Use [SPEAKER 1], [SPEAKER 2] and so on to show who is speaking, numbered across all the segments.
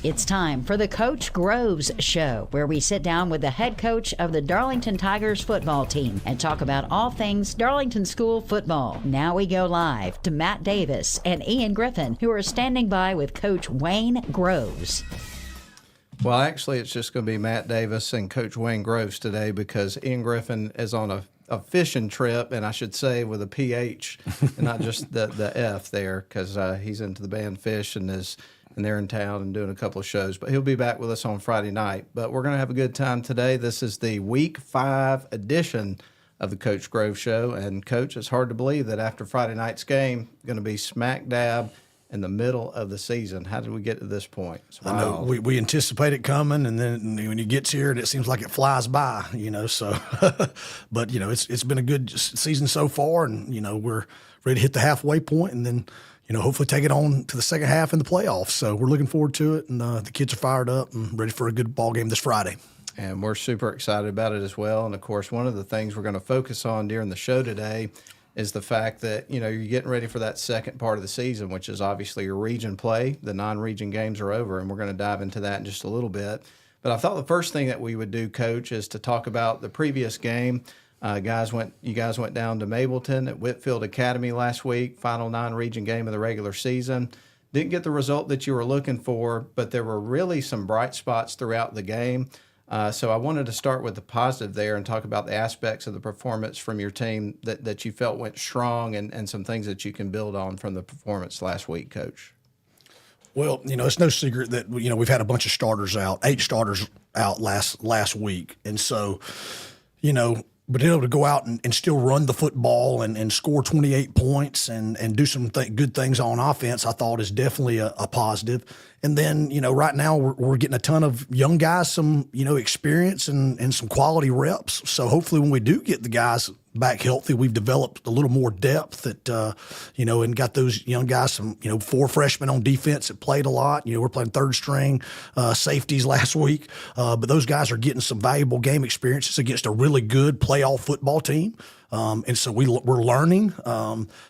[SPEAKER 1] It's time for the Coach Groves Show, where we sit down with the head coach of the Darlington Tigers football team and talk about all things Darlington School football. Now we go live to Matt Davis and Ian Griffin, who are standing by with Coach Wayne Groves.
[SPEAKER 2] Well, actually, it's just going to be Matt Davis and Coach Wayne Groves today because Ian Griffin is on a fishing trip, and I should say with a PH and not just the F there, because he's into the band Fish and they're in town and doing a couple of shows. But he'll be back with us on Friday night. But we're going to have a good time today. This is the Week 5 edition of the Coach Groves Show. And, Coach, it's hard to believe that after Friday night's game, going to be smack dab in the middle of the season. How did we get to this point?
[SPEAKER 3] I know we anticipate it coming, and then when it gets here, it seems like it flies by, so. But, it's been a good season so far, and, we're ready to hit the halfway point and then, hopefully take it on to the second half in the playoffs. So we're looking forward to it, and the kids are fired up and ready for a good ball game this Friday.
[SPEAKER 2] And we're super excited about it as well. And, of course, one of the things we're going to focus on during the show today is the fact that, you're getting ready for that second part of the season, which is obviously your region play. The non-region games are over, and we're going to dive into that in just a little bit. But I thought the first thing that we would do, Coach, is to talk about the previous game. You guys went down to Mableton at Whitfield Academy last week, final non-region game of the regular season. Didn't get the result that you were looking for, but there were really some bright spots throughout the game. So I wanted to start with the positive there and talk about the aspects of the performance from your team that you felt went strong and some things that you can build on from the performance last week, Coach.
[SPEAKER 3] Well, it's no secret that, we've had a bunch of starters out, 8 starters out last week. And so, but able to go out and still run the football and score 28 points and do some good things on offense, I thought is definitely a positive. And then, right now we're getting a ton of young guys, some, experience and some quality reps. So hopefully when we do get the guys back healthy, we've developed a little more depth that, and got those young guys, some, 4 freshmen on defense that played a lot. We're playing third string safeties last week. But those guys are getting some valuable game experiences against a really good playoff football team. And so we're learning.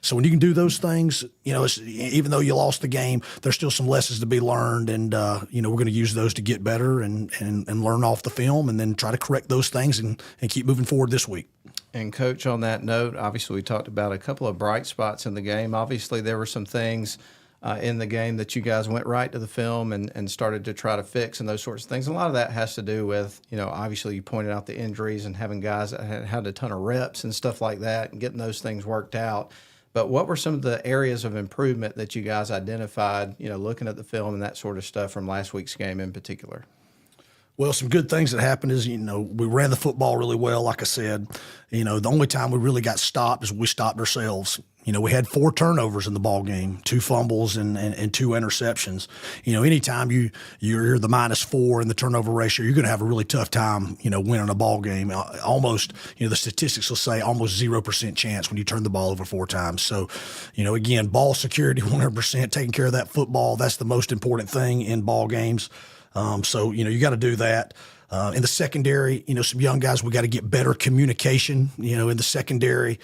[SPEAKER 3] So when you can do those things, even though you lost the game, there's still some lessons to be learned. And, we're going to use those to get better and learn off the film and then try to correct those things and keep moving forward this week.
[SPEAKER 2] And, Coach, on that note, obviously we talked about a couple of bright spots in the game. Obviously there were some things in the game that you guys went right to the film and started to try to fix and those sorts of things. And a lot of that has to do with, obviously you pointed out the injuries and having guys that had a ton of reps and stuff like that and getting those things worked out. But what were some of the areas of improvement that you guys identified, looking at the film and that sort of stuff from last week's game in particular?
[SPEAKER 3] Well, some good things that happened is, we ran the football really well, like I said. The only time we really got stopped is we stopped ourselves. We had 4 turnovers in the ball game, 2 fumbles and 2 interceptions. Anytime you're the -4 in the turnover ratio, you're going to have a really tough time, winning a ball game. Almost, the statistics will say almost 0% chance when you turn the ball over 4 times. So, again, ball security, 100%, taking care of that football. That's the most important thing in ball games. So, you got to do that. In the secondary, some young guys, we got to get better communication, in the secondary,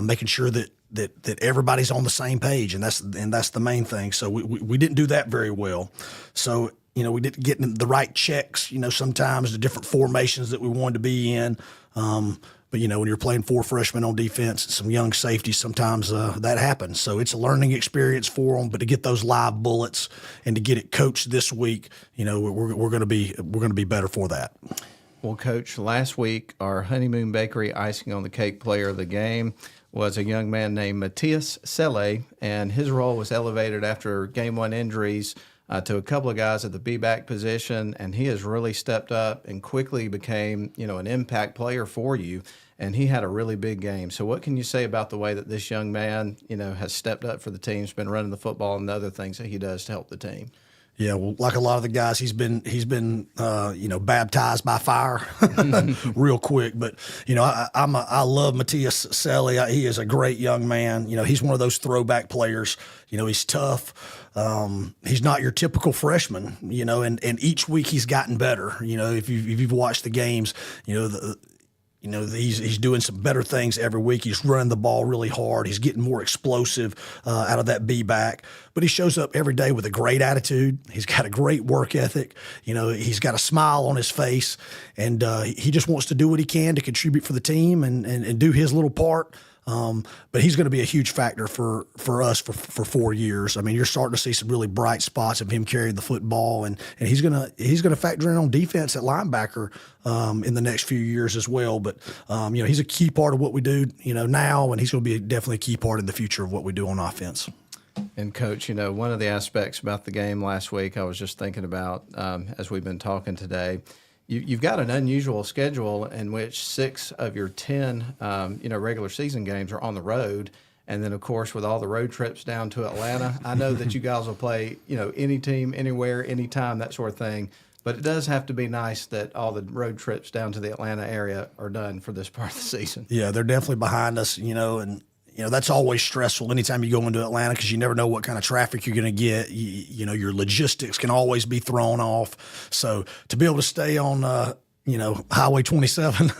[SPEAKER 3] making sure that everybody's on the same page. And that's the main thing. So we didn't do that very well. So, we didn't get the right checks, sometimes the different formations that we wanted to be in. But, when you're playing 4 freshmen on defense and some young safeties, sometimes that happens. So it's a learning experience for them. But to get those live bullets and to get it coached this week, we're going to be better for that.
[SPEAKER 2] Well, Coach, last week our Honeymoon Bakery icing on the cake player of the game was a young man named Matthias Selle, and his role was elevated after Game 1 injuries to a couple of guys at the B-back position, and he has really stepped up and quickly became, an impact player for you, and he had a really big game. So what can you say about the way that this young man, has stepped up for the team, has been running the football and the other things that he does to help the team?
[SPEAKER 3] Yeah, well, like a lot of the guys, he's been baptized by fire real quick. But I love Matthias Selle. He is a great young man. He's one of those throwback players. He's tough. He's not your typical freshman. And each week he's gotten better. If you've watched the games, You know, he's doing some better things every week. He's running the ball really hard. He's getting more explosive out of that B-back. But he shows up every day with a great attitude. He's got a great work ethic. You know, he's got a smile on his face. And he just wants to do what he can to contribute for the team and do his little part. But he's going to be a huge factor for us for 4 years. I mean, you're starting to see some really bright spots of him carrying the football, and he's gonna factor in on defense at linebacker in the next few years as well. But you know, he's a key part of what we do, you know, now, and he's going to be definitely a key part in the future of what we do on offense.
[SPEAKER 2] And Coach, you know, one of the aspects about the game last week, I was just thinking about as we've been talking today. You've got an unusual schedule in which 6 of your 10, regular season games are on the road. And then, of course, with all the road trips down to Atlanta, I know that you guys will play, you know, any team, anywhere, anytime, that sort of thing. But it does have to be nice that all the road trips down to the Atlanta area are done for this part of the season.
[SPEAKER 3] Yeah, they're definitely behind us, you know, and you know, that's always stressful anytime you go into Atlanta because you never know what kind of traffic you're going to get. You know, your logistics can always be thrown off. So to be able to stay on, Highway 27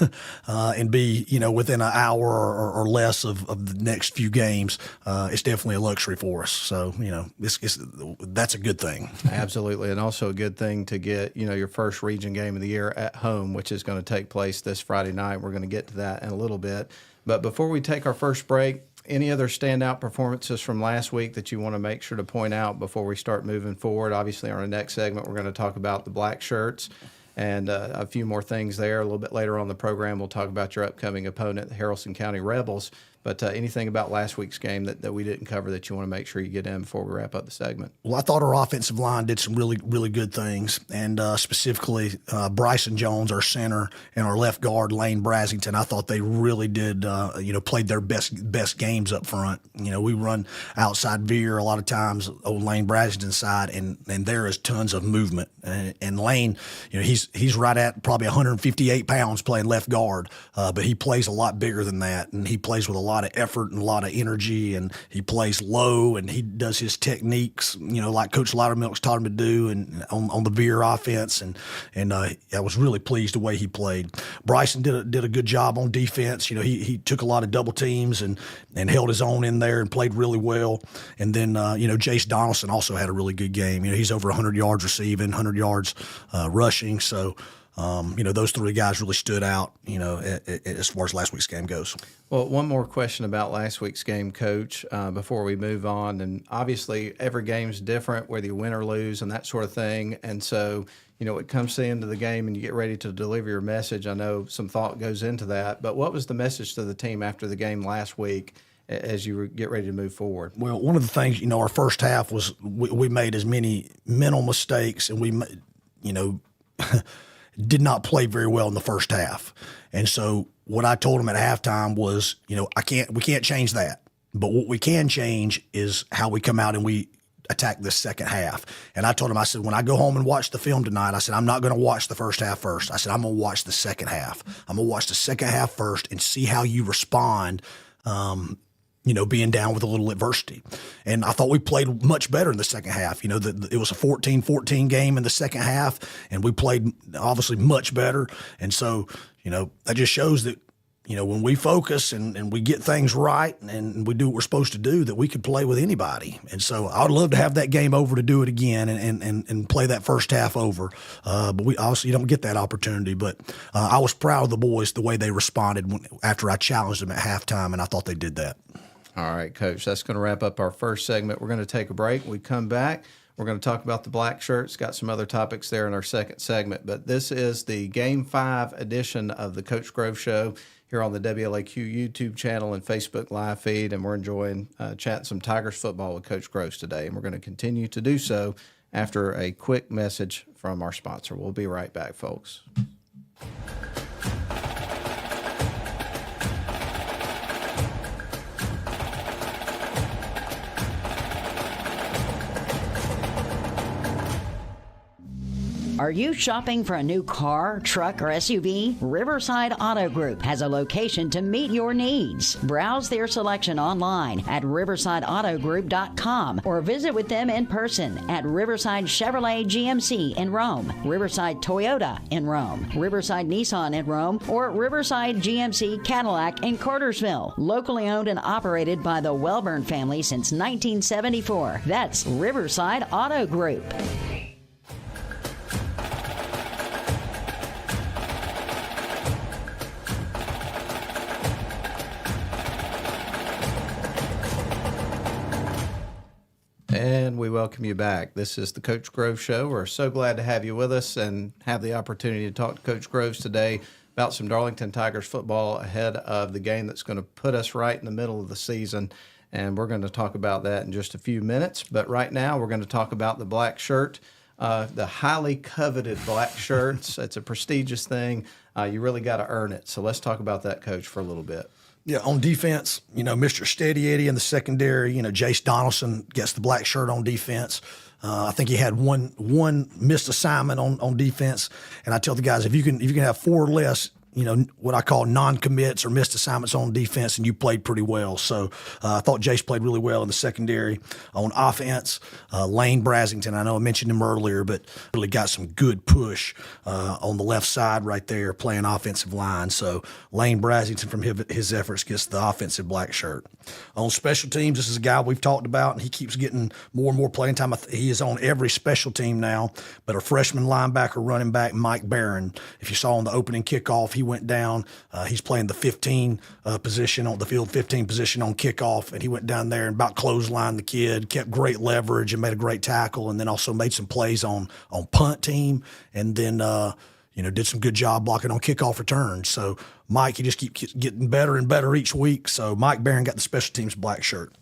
[SPEAKER 3] and be, you know, within an hour or less of the next few games, it's definitely a luxury for us. So, you know, that's a good thing.
[SPEAKER 2] Absolutely. And also a good thing to get, you know, your first region game of the year at home, which is going to take place this Friday night. We're going to get to that in a little bit. But before we take our first break, any other standout performances from last week that you want to make sure to point out before we start moving forward? Obviously, on our next segment, we're going to talk about the black shirts and a few more things there. A little bit later on the program, we'll talk about your upcoming opponent, the Haralson County Rebels. But anything about last week's game that we didn't cover that you want to make sure you get in before we wrap up the segment?
[SPEAKER 3] Well, I thought our offensive line did some really, really good things, and specifically Bryson Jones, our center, and our left guard, Lane Brasington. I thought they really did, played their best games up front. You know, we run outside veer a lot of times on Lane Brasington's side, and there is tons of movement. And Lane, you know, he's right at probably 158 pounds playing left guard, but he plays a lot bigger than that, and he plays with a lot of effort and a lot of energy, and he plays low, and he does his techniques, you know, like Coach Loudermilk's taught him to do, and on the veer offense, and I was really pleased the way he played. Bryson did a good job on defense. You know, he took a lot of double teams and held his own in there and played really well. And then Jace Donaldson also had a really good game. You know, he's over 100 yards receiving, 100 yards rushing. So. Those 3 guys really stood out, you know, as far as last week's game goes.
[SPEAKER 2] Well, one more question about last week's game, Coach, before we move on. And obviously, every game's different, whether you win or lose and that sort of thing. And so, you know, it comes to the end of the game and you get ready to deliver your message. I know some thought goes into that. But what was the message to the team after the game last week as you get ready to move forward?
[SPEAKER 3] Well, one of the things, you know, our first half was we made as many mental mistakes, and we, you know, did not play very well in the first half. And so what I told him at halftime was, you know, we can't change that. But what we can change is how we come out and we attack this second half. And I told him, I said, when I go home and watch the film tonight, I said, I'm not going to watch the first half first. I said, I'm going to watch the second half. I'm going to watch the second half first and see how you respond, being down with a little adversity. And I thought we played much better in the second half. You know, it was a 14-14 game in the second half, and we played obviously much better. And so, you know, that just shows that, you know, when we focus and we get things right and we do what we're supposed to do, that we could play with anybody. And so I would love to have that game over to do it again and play that first half over. But we obviously don't get that opportunity. But I was proud of the boys, the way they responded after I challenged them at halftime, and I thought they did that.
[SPEAKER 2] All right, Coach, that's going to wrap up our first segment. We're going to take a break. When we come back, we're going to talk about the black shirts. Got some other topics there in our second segment. But this is the Game 5 edition of the Coach Grove Show here on the WLAQ YouTube channel and Facebook live feed. And we're enjoying chatting some Tigers football with Coach Groves today. And we're going to continue to do so after a quick message from our sponsor. We'll be right back, folks.
[SPEAKER 1] Are you shopping for a new car, truck, or SUV? Riverside Auto Group has a location to meet your needs. Browse their selection online at riversideautogroup.com or visit with them in person at Riverside Chevrolet GMC in Rome, Riverside Toyota in Rome, Riverside Nissan in Rome, or Riverside GMC Cadillac in Cartersville. Locally owned and operated by the Welburn family since 1974. That's Riverside Auto Group.
[SPEAKER 2] And we welcome you back. This is the Coach Grove Show. We're so glad to have you with us and have the opportunity to talk to Coach Groves today about some Darlington Tigers football ahead of the game that's going to put us right in the middle of the season. And we're going to talk about that in just a few minutes. But right now, we're going to talk about the black shirt, the highly coveted black shirts. It's a prestigious thing. You really got to earn it. So let's talk about that, Coach, for a little bit.
[SPEAKER 3] Yeah, on defense, Mr. Steady Eddie in the secondary, Jace Donaldson gets the black shirt on defense. I think he had one missed assignment on defense. And I tell the guys, if you can have four or less, what I call non-commits or missed assignments on defense, and you played pretty well. So I thought Jace played really well in the secondary. On offense, Lane Brasington, I know I mentioned him earlier, but really got some good push on the left side right there playing offensive line. So Lane Brasington from his efforts gets the offensive black shirt. On special teams, this is a guy we've talked about, and he keeps getting more and more playing time. He is on every special team now, but a freshman linebacker running back, Mike Barron, if you saw on the opening kickoff, he went down. He's playing the 15 position on the field, 15 position on kickoff, and he went down there and about clotheslined the kid, kept great leverage and made a great tackle, and then also made some plays on punt team, and then did some good job blocking on kickoff returns. So Mike, he just keeps getting better and better each week. So Mike Barron got the special teams black shirt.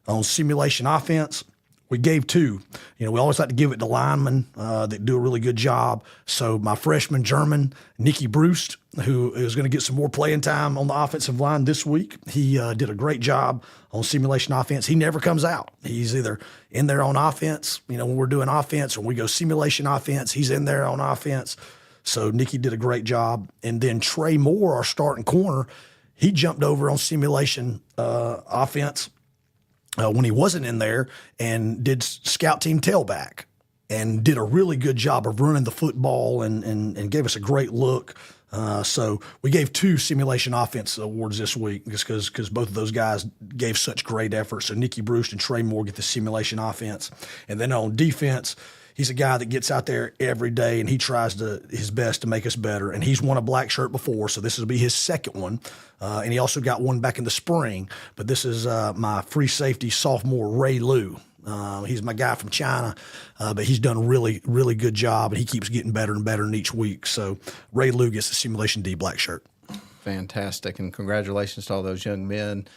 [SPEAKER 3] On simulation offense, we gave two. We always like to give it to linemen that do a really good job. So my freshman German, Nicky Brust, who is going to get some more playing time on the offensive line this week, he did a great job on simulation offense. He never comes out. He's either in there on offense, when we're doing offense, or we go simulation offense, he's in there on offense. So Nicky did a great job. And then Trey Moore, our starting corner, he jumped over on simulation offense when he wasn't in there and did scout team tailback and did a really good job of running the football and gave us a great look. So we gave two simulation offense awards this week just because both of those guys gave such great effort. So Nicky Brust and Trey Moore get the simulation offense. And then on defense, he's a guy that gets out there every day and he tries his best to make us better. And he's won a black shirt before, so this will be his second one. And he also got one back in the spring. But this is my free safety sophomore, Ray Liu. He's my guy from China, but he's done a really, really good job, and he keeps getting better and better in each week. So Ray Liu gets the Simulation D black shirt.
[SPEAKER 2] Fantastic, and congratulations to all those young men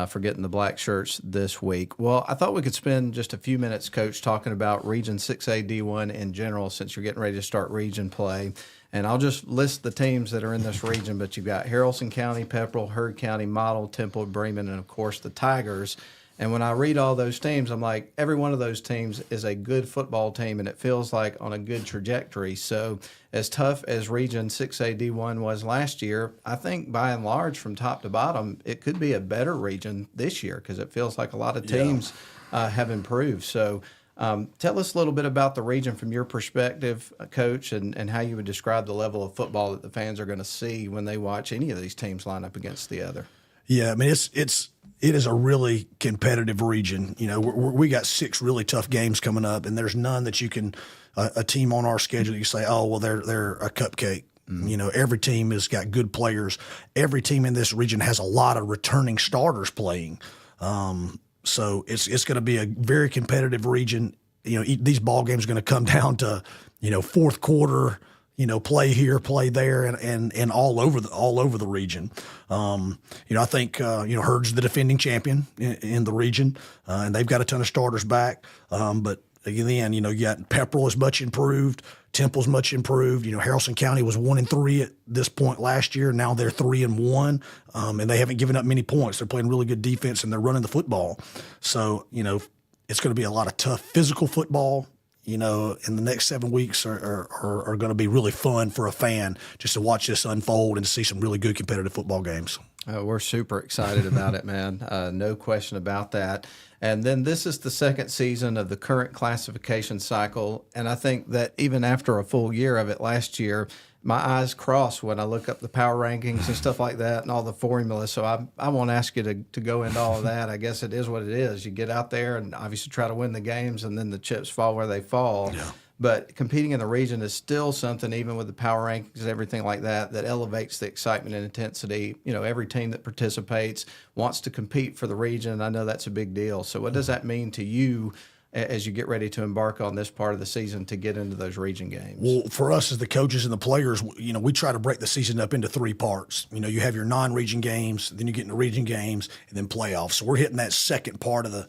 [SPEAKER 2] for getting the black shirts this week. Well, I thought we could spend just a few minutes, Coach, talking about Region 6A D1 in general, since you're getting ready to start region play. And I'll just list the teams that are in this region, but you've got Haralson County, Pepperell, Heard County, Model, Temple, Bremen, and, of course, the Tigers. And when I read all those teams, I'm like, every one of those teams is a good football team, and it feels like on a good trajectory. So as tough as Region 6A D1 was last year, I think by and large, from top to bottom, it could be a better region this year because it feels like a lot of teams have improved. So tell us a little bit about the region from your perspective, Coach, and how you would describe the level of football that the fans are going to see when they watch any of these teams line up against the other.
[SPEAKER 3] Yeah, I mean, it is a really competitive region. We got 6 really tough games coming up, and there's none that you can a team on our schedule you say, oh, well, they're a cupcake. Every team has got good players. Every team in this region has a lot of returning starters playing. So it's going to be a very competitive region. These ball games are going to come down to fourth quarter. Play here, play there, and all over the region. I think Herd's the defending champion in the region, and they've got a ton of starters back. But again, you got Pepperell is much improved, Temple's much improved. Haralson County was 1-3 at this point last year. Now they're 3-1, and they haven't given up many points. They're playing really good defense and they're running the football. So it's going to be a lot of tough physical football. in the next 7 weeks are going to be really fun for a fan just to watch this unfold and see some really good competitive football games.
[SPEAKER 2] We're super excited about it, man. No question about that. And then this is the second season of the current classification cycle. And I think that even after a full year of it last year, my eyes cross when I look up the power rankings and stuff like that and all the formulas. So I won't ask you to go into all of that. I guess it is what it is. You get out there and obviously try to win the games, and then the chips fall where they fall. Yeah. But competing in the region is still something, even with the power rankings and everything like that, that elevates the excitement and intensity. Every team that participates wants to compete for the region. I know that's a big deal. So what does that mean to you as you get ready to embark on this part of the season to get into those region games?
[SPEAKER 3] Well, for us as the coaches and the players, we try to break the season up into 3 parts. You have your non-region games, then you get into region games, and then playoffs. So we're hitting that second part of the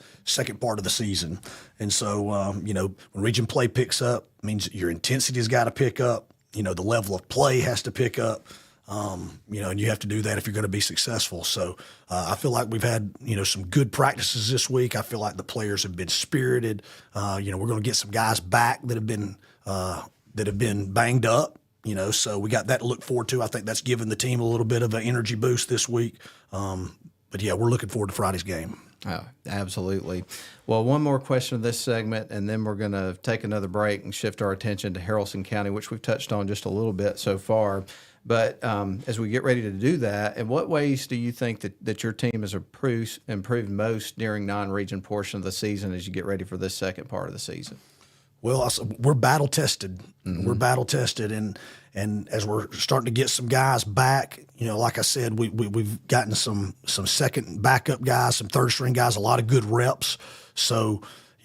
[SPEAKER 3] season. And so, when region play picks up, it means your intensity's got to pick up. The level of play has to pick up. And you have to do that if you're going to be successful. So I feel like we've had, some good practices this week. I feel like the players have been spirited. We're going to get some guys back that have been banged up. So we got that to look forward to. I think that's given the team a little bit of an energy boost this week. But yeah, we're looking forward to Friday's game.
[SPEAKER 2] Oh, absolutely. Well, one more question of this segment, and then we're going to take another break and shift our attention to Haralson County, which we've touched on just a little bit so far. But as we get ready to do that, in what ways do you think that your team has improved most during non-region portion of the season as you get ready for this second part of the season?
[SPEAKER 3] Well, we're battle tested.
[SPEAKER 2] Mm-hmm.
[SPEAKER 3] We're battle tested, and as we're starting to get some guys back, like I said, we've gotten some second backup guys, some third string guys, a lot of good reps. So,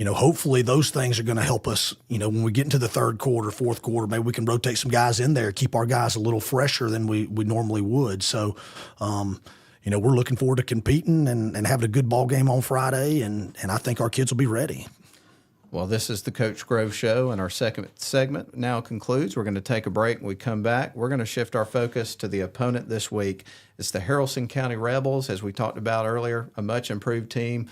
[SPEAKER 3] hopefully those things are going to help us. When we get into the third quarter, fourth quarter, maybe we can rotate some guys in there, keep our guys a little fresher than we normally would. So, we're looking forward to competing and having a good ball game on Friday, and I think our kids will be ready.
[SPEAKER 2] Well, this is the Coach Grove Show, and our second segment now concludes. We're going to take a break. When we come back, we're going to shift our focus to the opponent this week. It's the Haralson County Rebels, as we talked about earlier, a much improved team.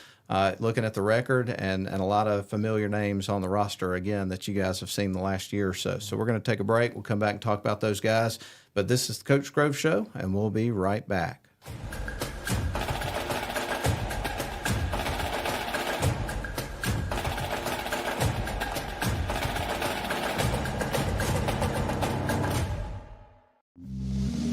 [SPEAKER 2] Looking at the record and a lot of familiar names on the roster, again, that you guys have seen the last year or so. So we're going to take a break. We'll come back and talk about those guys. But this is the Coach Grove Show, and we'll be right back.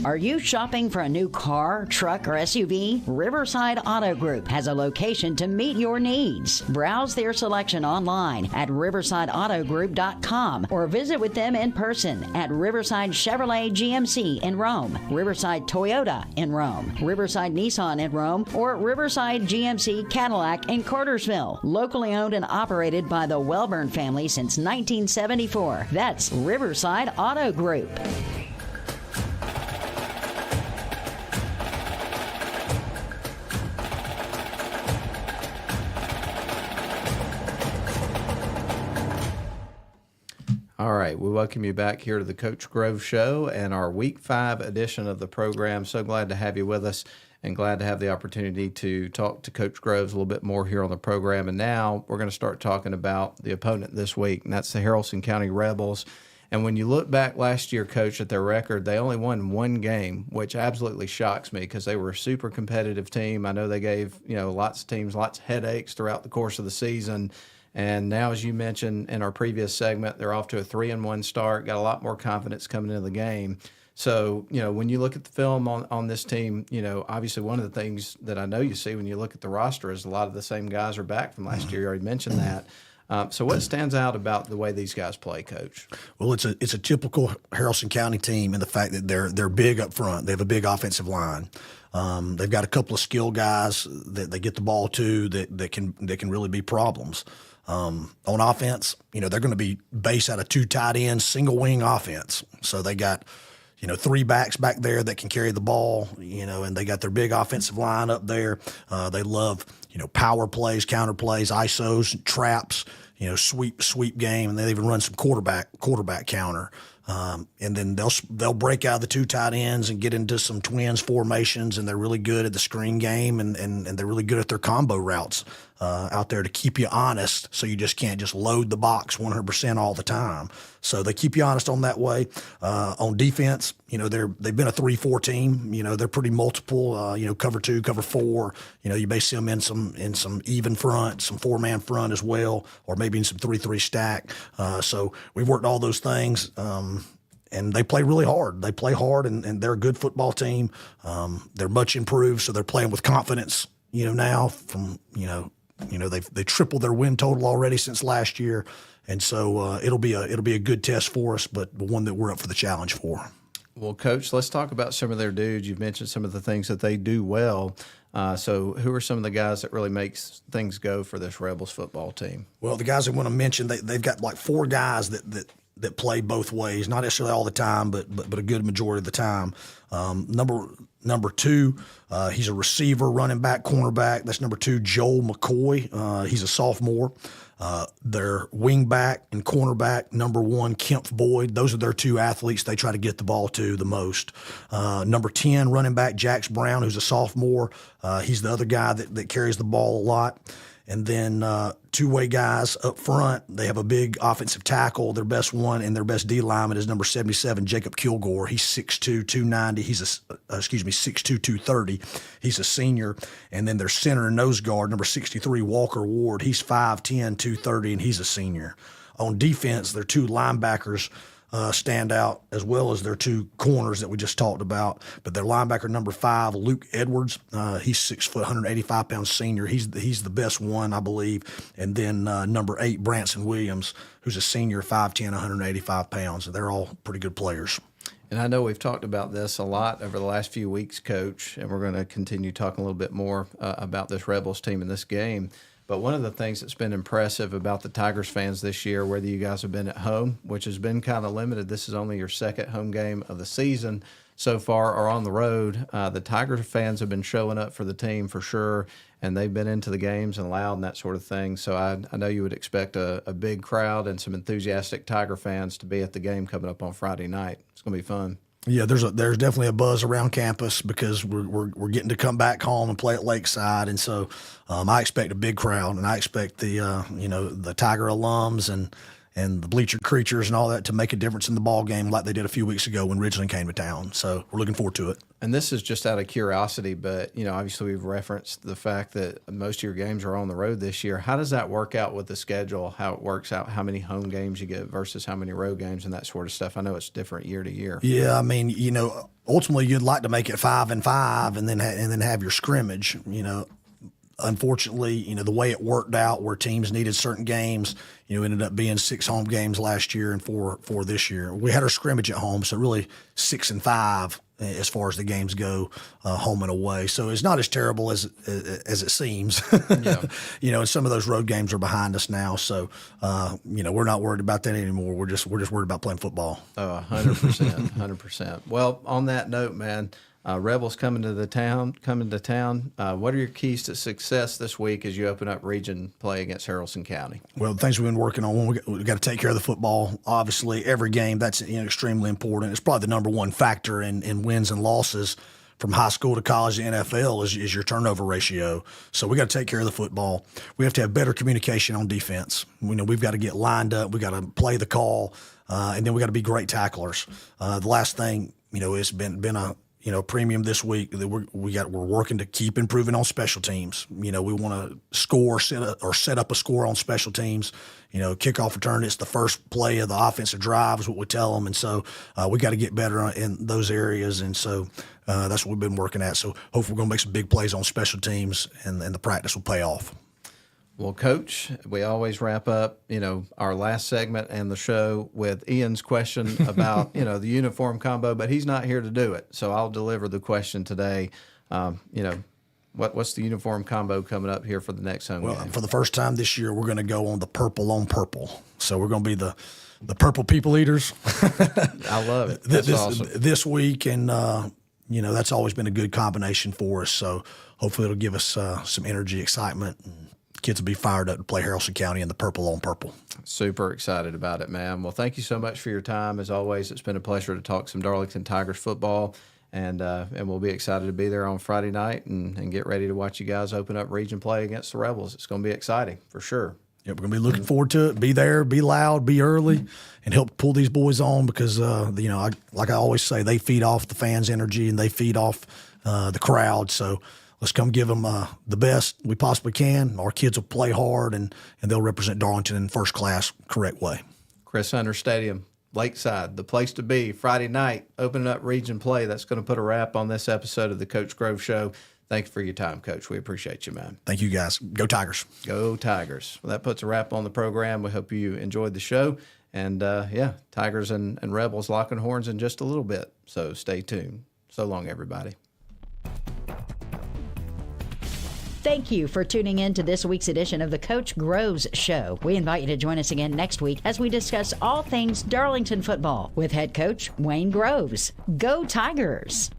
[SPEAKER 1] Are you shopping for a new car, truck, or SUV? Riverside Auto Group has a location to meet your needs. Browse their selection online at riversideautogroup.com or visit with them in person at Riverside Chevrolet GMC in Rome, Riverside Toyota in Rome, Riverside Nissan in Rome, or Riverside GMC Cadillac in Cartersville. Locally owned and operated by the Welburn family since 1974. That's Riverside Auto Group.
[SPEAKER 2] All right, we welcome you back here to the Coach Grove Show and our Week 5 edition of the program. So glad to have you with us and glad to have the opportunity to talk to Coach Groves a little bit more here on the program. And now we're going to start talking about the opponent this week, and that's the Haralson County Rebels. And when you look back last year, Coach, at their record, they only won one game, which absolutely shocks me because they were a super competitive team. I know they gave, lots of teams lots of headaches throughout the course of the season. And now, as you mentioned in our previous segment, they're off to a 3-1 start, got a lot more confidence coming into the game. So, when you look at the film on this team, obviously one of the things that I know you see when you look at the roster is a lot of the same guys are back from last year. You already mentioned that. So what stands out about the way these guys play, Coach?
[SPEAKER 3] Well, it's a typical Haralson County team in the fact that they're big up front. They have a big offensive line. They've got a couple of skill guys that they get the ball to that can really be problems. On offense, they're going to be based out of 2 tight ends, single wing offense. So they got, 3 backs back there that can carry the ball, and they got their big offensive line up there. They love, power plays, counter plays, ISOs, traps, sweep game, and they even run some quarterback counter. And then they'll break out of the 2 tight ends and get into some twins formations, and they're really good at the screen game, and they're really good at their combo routes. out there to keep you honest, so you just can't just load the box 100% all the time. So they keep you honest on that way. On defense, they've been a 3-4 team. They're pretty multiple. Cover 2, cover 4. You may see them in some even front, some 4-man front as well, or maybe in some 3-3 stack. So we've worked all those things. And they play really hard. They play hard, and they're a good football team. They're much improved, so they're playing with confidence. Now from they tripled their win total already since last year, and so it'll be a good test for us, but one that we're up for the challenge for.
[SPEAKER 2] Well, Coach, let's talk about some of their dudes. You've mentioned some of the things that they do well. So who are some of the guys that really makes things go for this Rebels football team?
[SPEAKER 3] Well, the guys I want to mention, they've got like 4 guys that play both ways, not necessarily all the time, but a good majority of the time. Number 2, he's a receiver, running back, cornerback. That's number 2, Joel McCoy. He's a sophomore. Their wing back and cornerback, number 1, Kemp Boyd. Those are their 2 athletes they try to get the ball to the most. Number 10, running back, Jax Brown, who's a sophomore. He's the other guy that carries the ball a lot. And then 2-way guys up front. They have a big offensive tackle. Their best one and their best D lineman is number 77, Jacob Kilgore. He's 6'2", 290. He's 6'2", 230. He's a senior. And then their center and nose guard, number 63, Walker Ward. He's 5'10", 230, and he's a senior. On defense, their 2 linebackers stand out, as well as their 2 corners that we just talked about. But their linebacker number 5, Luke Edwards, he's 6 foot, 185 pounds senior. He's the best one, I believe. And then number 8, Branson Williams, who's a senior, 5'10", 185 pounds. They're all pretty good players.
[SPEAKER 2] And I know we've talked about this a lot over the last few weeks, Coach, and we're going to continue talking a little bit more about this Rebels team in this game. But one of the things that's been impressive about the Tigers fans this year, whether you guys have been at home, which has been kind of limited, this is only your second home game of the season so far, or on the road, the Tigers fans have been showing up for the team for sure, and they've been into the games and loud and that sort of thing. So I know you would expect a big crowd and some enthusiastic Tiger fans to be at the game coming up on Friday night. It's going to be fun.
[SPEAKER 3] Yeah, there's definitely a buzz around campus because we're getting to come back home and play at Lakeside, and so I expect a big crowd, and I expect the Tiger alums and the bleacher creatures and all that to make a difference in the ball game like they did a few weeks ago when Ridgeland came to town. So we're looking forward to it.
[SPEAKER 2] And this is just out of curiosity, but obviously we've referenced the fact that most of your games are on the road this year. How does that work out with the schedule? How it works out? How many home games you get versus how many road games and that sort of stuff? I know it's different year to year.
[SPEAKER 3] Yeah, I mean, ultimately you'd like to make it 5-5 and then have your scrimmage. Unfortunately, the way it worked out where teams needed certain games, ended up being 6 home games last year and 4 this year. We had our scrimmage at home, so really 6 and 5 as far as the games go, home and away. So it's not as terrible as it seems. Yeah. And some of those road games are behind us now. So, we're not worried about that anymore. We're just worried about playing football.
[SPEAKER 2] Oh, 100%, 100%. Well, on that note, man, Rebels coming to town. What are your keys to success this week as you open up region play against Haralson County? Well,
[SPEAKER 3] the things we've been working on, we got to take care of the football. Obviously, every game, that's extremely important. It's probably the number one factor in wins and losses from high school to college to NFL is your turnover ratio. So we got to take care of the football. We have to have better communication on defense. We've got to get lined up. We got to play the call, and then we got to be great tacklers. The last thing, it's been a premium this week that we're working to keep improving on special teams. We want to score, set up a score on special teams. Kickoff return, it's the first play of the offensive drive is what we tell them. And so we got to get better in those areas. And so that's what we've been working at. So hopefully we're going to make some big plays on special teams and the practice will pay off.
[SPEAKER 2] Well, Coach, we always wrap up, our last segment and the show with Ian's question about, the uniform combo, but he's not here to do it. So I'll deliver the question today. What's the uniform combo coming up here for the next home game?
[SPEAKER 3] For the first time this year, we're going to go on the purple on purple. So we're going to be the purple people eaters.
[SPEAKER 2] I love it. That's awesome.
[SPEAKER 3] This week, and, that's always been a good combination for us. So hopefully it'll give us some energy, excitement, and kids will be fired up to play Haralson County in the purple on purple.
[SPEAKER 2] Super excited about it, man. Well, thank you so much for your time. As always, it's been a pleasure to talk some Darlington Tigers football. And we'll be excited to be there on Friday night and get ready to watch you guys open up region play against the Rebels. It's going to be exciting for sure.
[SPEAKER 3] Yeah, we're going to be looking forward to it. Be there, be loud, be early, and help pull these boys on because, like I always say, they feed off the fans' energy and they feed off the crowd. So let's come give them the best we possibly can. Our kids will play hard, and they'll represent Darlington in first class, correct way.
[SPEAKER 2] Chris Hunter Stadium, Lakeside, the place to be. Friday night, opening up region play. That's going to put a wrap on this episode of the Coach Grove Show. Thanks for your time, Coach. We appreciate you, man.
[SPEAKER 3] Thank you, guys. Go Tigers.
[SPEAKER 2] Go Tigers. Well, that puts a wrap on the program. We hope you enjoyed the show. And, Tigers and Rebels locking horns in just a little bit. So stay tuned. So long, everybody.
[SPEAKER 1] Thank you for tuning in to this week's edition of the Coach Groves Show. We invite you to join us again next week as we discuss all things Darlington football with head coach Wayne Groves. Go Tigers!